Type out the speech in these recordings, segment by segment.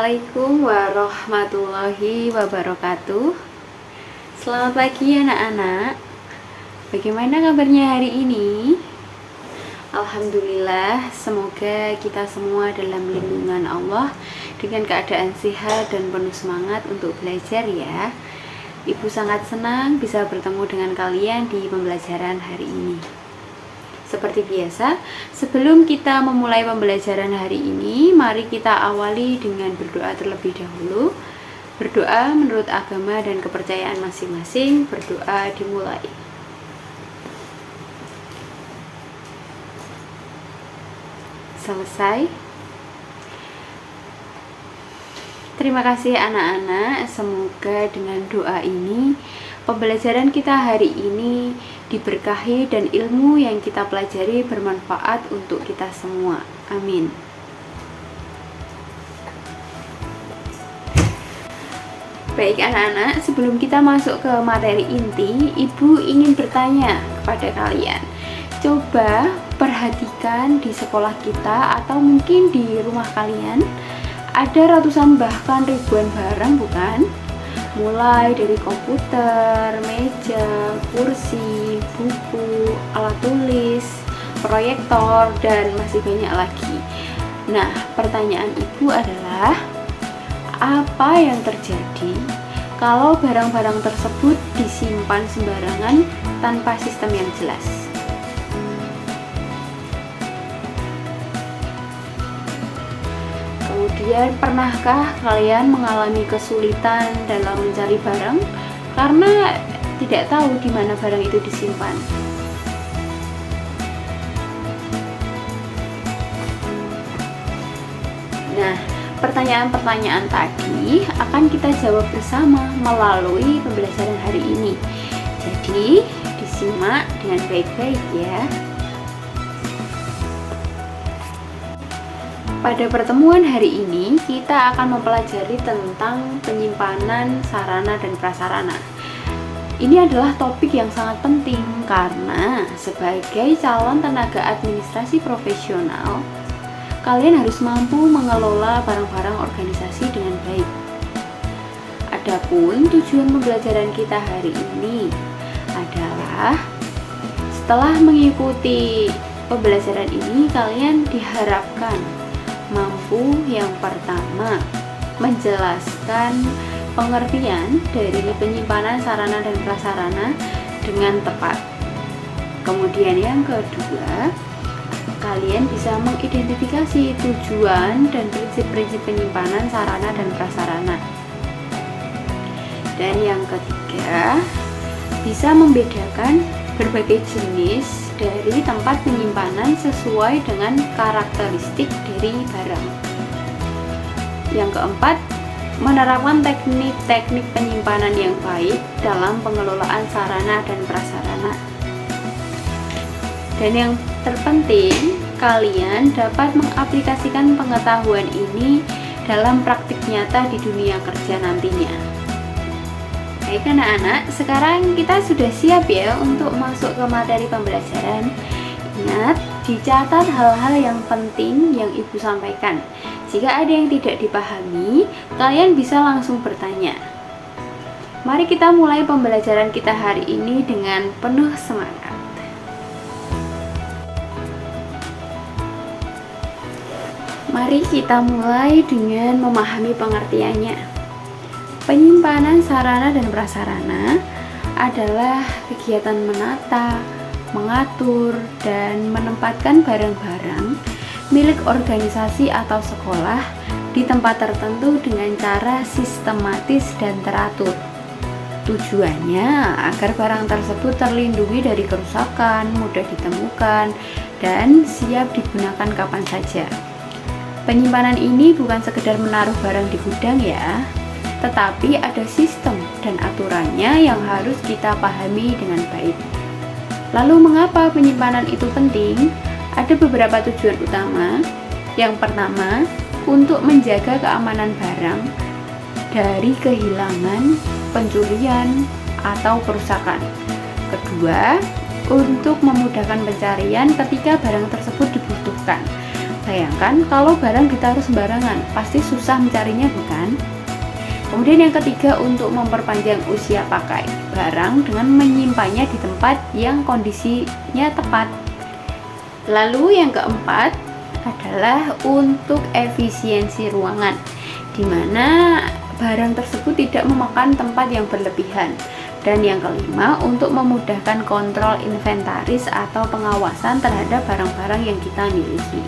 Assalamualaikum warahmatullahi wabarakatuh. Selamat pagi anak-anak. Bagaimana kabarnya hari ini? Alhamdulillah, semoga kita semua dalam lindungan Allah dengan keadaan sehat dan penuh semangat untuk belajar ya. Ibu sangat senang bisa bertemu dengan kalian di pembelajaran hari ini. Seperti biasa, sebelum kita memulai pembelajaran hari ini, mari kita awali dengan berdoa terlebih dahulu. Berdoa menurut agama dan kepercayaan masing-masing. Berdoa dimulai. Selesai. Terima kasih anak-anak. Semoga dengan doa ini pembelajaran kita hari ini diberkahi dan ilmu yang kita pelajari bermanfaat untuk kita semua. Amin. Baik anak-anak, sebelum kita masuk ke materi inti, Ibu ingin bertanya kepada kalian. Coba perhatikan di sekolah kita atau mungkin di rumah kalian, ada ratusan bahkan ribuan barang bukan? Mulai dari komputer, meja, kursi, buku, alat tulis, proyektor, dan masih banyak lagi. Nah, pertanyaan Ibu adalah, apa yang terjadi kalau barang-barang tersebut disimpan sembarangan tanpa sistem yang jelas? Kemudian, pernahkah kalian mengalami kesulitan dalam mencari barang karena tidak tahu di mana barang itu disimpan? Nah, pertanyaan-pertanyaan tadi akan kita jawab bersama melalui pembelajaran hari ini. Jadi, disimak dengan baik-baik ya. Pada pertemuan hari ini, kita akan mempelajari tentang penyimpanan sarana dan prasarana. Ini adalah topik yang sangat penting karena sebagai calon tenaga administrasi profesional, kalian harus mampu mengelola barang-barang organisasi dengan baik. Adapun tujuan pembelajaran kita hari ini adalah setelah mengikuti pembelajaran ini, kalian diharapkan mampu yang pertama menjelaskan pengertian dari penyimpanan sarana dan prasarana dengan tepat. Kemudian yang kedua, kalian bisa mengidentifikasi tujuan dan prinsip-prinsip penyimpanan sarana dan prasarana. Dan yang ketiga, bisa membedakan berbagai jenis dari tempat penyimpanan sesuai dengan karakteristik dari barang. Yang keempat, menerapkan teknik-teknik penyimpanan yang baik dalam pengelolaan sarana dan prasarana. Dan yang terpenting, kalian dapat mengaplikasikan pengetahuan ini dalam praktik nyata di dunia kerja nantinya. Baik anak-anak, sekarang kita sudah siap ya untuk masuk ke materi pembelajaran. Ingat, dicatat hal-hal yang penting yang Ibu sampaikan. Jika ada yang tidak dipahami, kalian bisa langsung bertanya. Mari kita mulai pembelajaran kita hari ini dengan penuh semangat. Mari kita mulai dengan memahami pengertiannya. Penyimpanan sarana dan prasarana adalah kegiatan menata, mengatur, dan menempatkan barang-barang milik organisasi atau sekolah di tempat tertentu dengan cara sistematis dan teratur. Tujuannya agar barang tersebut terlindungi dari kerusakan, mudah ditemukan, dan siap digunakan kapan saja. Penyimpanan ini bukan sekedar menaruh barang di gudang ya, tetapi ada sistem dan aturannya yang harus kita pahami dengan baik. Lalu mengapa penyimpanan itu penting? Ada beberapa tujuan utama. Yang pertama, untuk menjaga keamanan barang dari kehilangan, pencurian, atau kerusakan. Kedua, untuk memudahkan pencarian ketika barang tersebut dibutuhkan. Bayangkan kalau barang ditaruh sembarangan, pasti susah mencarinya, bukan? Kemudian yang ketiga, untuk memperpanjang usia pakai barang dengan menyimpannya di tempat yang kondisinya tepat. Lalu yang keempat adalah untuk efisiensi ruangan, di mana barang tersebut tidak memakan tempat yang berlebihan. Dan yang kelima, untuk memudahkan kontrol inventaris atau pengawasan terhadap barang-barang yang kita miliki.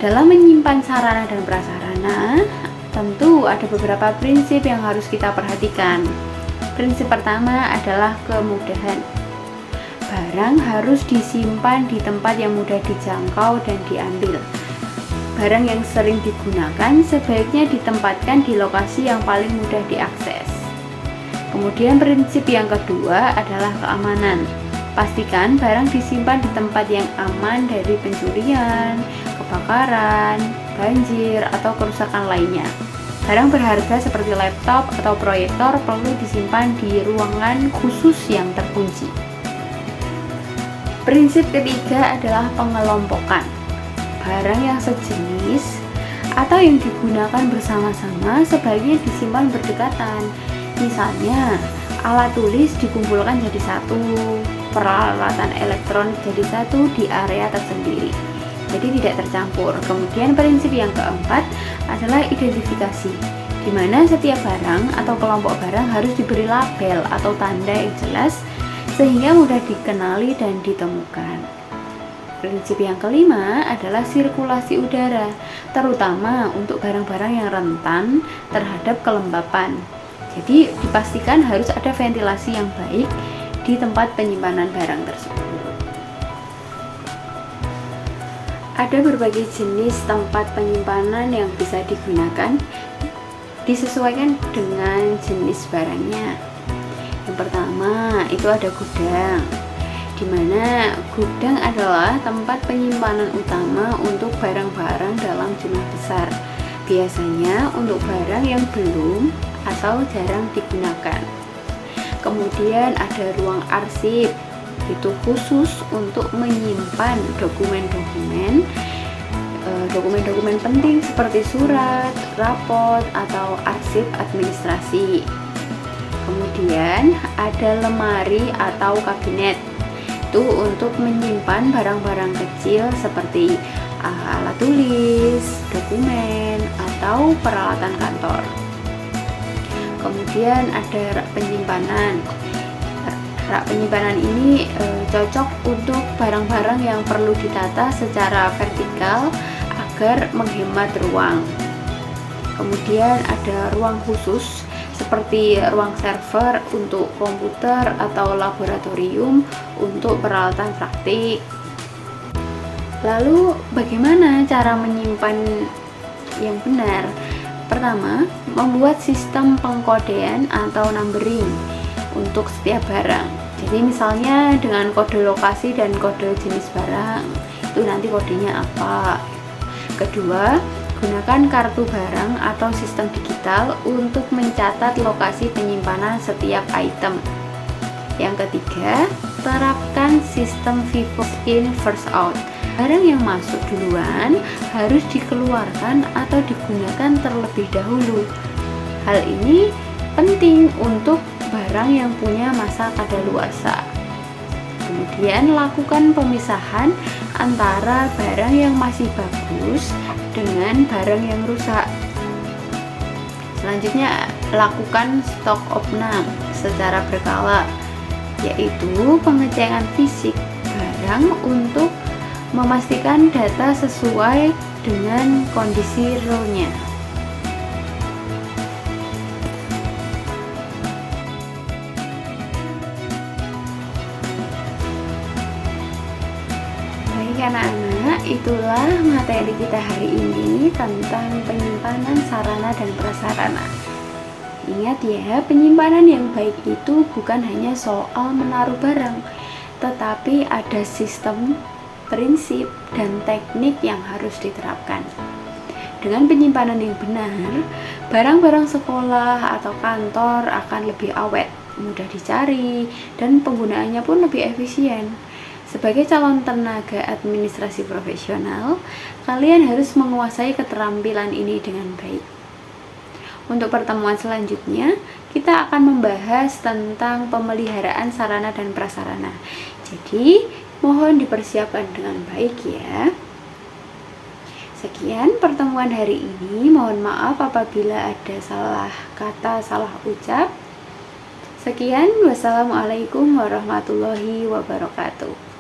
Dalam menyimpan sarana dan prasarana, tentu ada beberapa prinsip yang harus kita perhatikan. Prinsip pertama adalah kemudahan. Barang harus disimpan di tempat yang mudah dijangkau dan diambil. Barang yang sering digunakan sebaiknya ditempatkan di lokasi yang paling mudah diakses. Kemudian prinsip yang kedua adalah keamanan. Pastikan barang disimpan di tempat yang aman dari pencurian, kebakaran, banjir, atau kerusakan lainnya. Barang berharga seperti laptop atau proyektor perlu disimpan di ruangan khusus yang terkunci. Prinsip ketiga adalah pengelompokan. Barang yang sejenis atau yang digunakan bersama-sama sebaiknya disimpan berdekatan. Misalnya, alat tulis dikumpulkan jadi satu, peralatan elektronik jadi satu di area tersendiri, jadi tidak tercampur. Kemudian prinsip yang keempat adalah identifikasi, di mana setiap barang atau kelompok barang harus diberi label atau tanda yang jelas sehingga mudah dikenali dan ditemukan. Prinsip yang kelima adalah sirkulasi udara, terutama untuk barang-barang yang rentan terhadap kelembapan. Jadi dipastikan harus ada ventilasi yang baik di tempat penyimpanan barang tersebut. Ada berbagai jenis tempat penyimpanan yang bisa digunakan, disesuaikan dengan jenis barangnya. Yang pertama itu ada gudang, di mana gudang adalah tempat penyimpanan utama untuk barang-barang dalam jumlah besar. Biasanya untuk barang yang belum atau jarang digunakan. Kemudian ada ruang arsip, itu khusus untuk menyimpan dokumen-dokumen penting seperti surat, rapot, atau arsip administrasi. Kemudian ada lemari atau kabinet, itu untuk menyimpan barang-barang kecil seperti alat tulis, dokumen, atau peralatan kantor. Kemudian ada rak penyimpanan. Rak penyimpanan ini cocok untuk barang-barang yang perlu ditata secara vertikal agar menghemat ruang. Kemudian ada ruang khusus seperti ruang server untuk komputer atau laboratorium untuk peralatan praktik. Lalu bagaimana cara menyimpan yang benar? Pertama, membuat sistem pengkodean atau numbering untuk setiap barang. Jadi misalnya dengan kode lokasi dan kode jenis barang, itu nanti kodenya apa. Kedua, gunakan kartu barang atau sistem digital untuk mencatat lokasi penyimpanan setiap item. Yang ketiga, terapkan sistem first in first out. Barang yang masuk duluan harus dikeluarkan atau digunakan terlebih dahulu. Hal ini penting untuk barang yang punya masa kadaluarsa. Kemudian lakukan pemisahan antara barang yang masih bagus dengan barang yang rusak. Selanjutnya, lakukan stok opnam secara berkala, yaitu pengecekan fisik barang untuk memastikan data sesuai dengan kondisi realnya. Baik anak-anak, itulah materi kita hari ini tentang penyimpanan sarana dan prasarana. Ingat ya, penyimpanan yang baik itu bukan hanya soal menaruh barang, tetapi ada sistem, prinsip, dan teknik yang harus diterapkan. Dengan penyimpanan yang benar, barang-barang sekolah atau kantor akan lebih awet, mudah dicari, dan penggunaannya pun lebih efisien. Sebagai calon tenaga administrasi profesional, kalian harus menguasai keterampilan ini dengan baik. Untuk pertemuan selanjutnya, kita akan membahas tentang pemeliharaan sarana dan prasarana. Jadi, mohon dipersiapkan dengan baik ya. Sekian pertemuan hari ini. Mohon maaf apabila ada salah kata, salah ucap. Sekian, wassalamualaikum warahmatullahi wabarakatuh.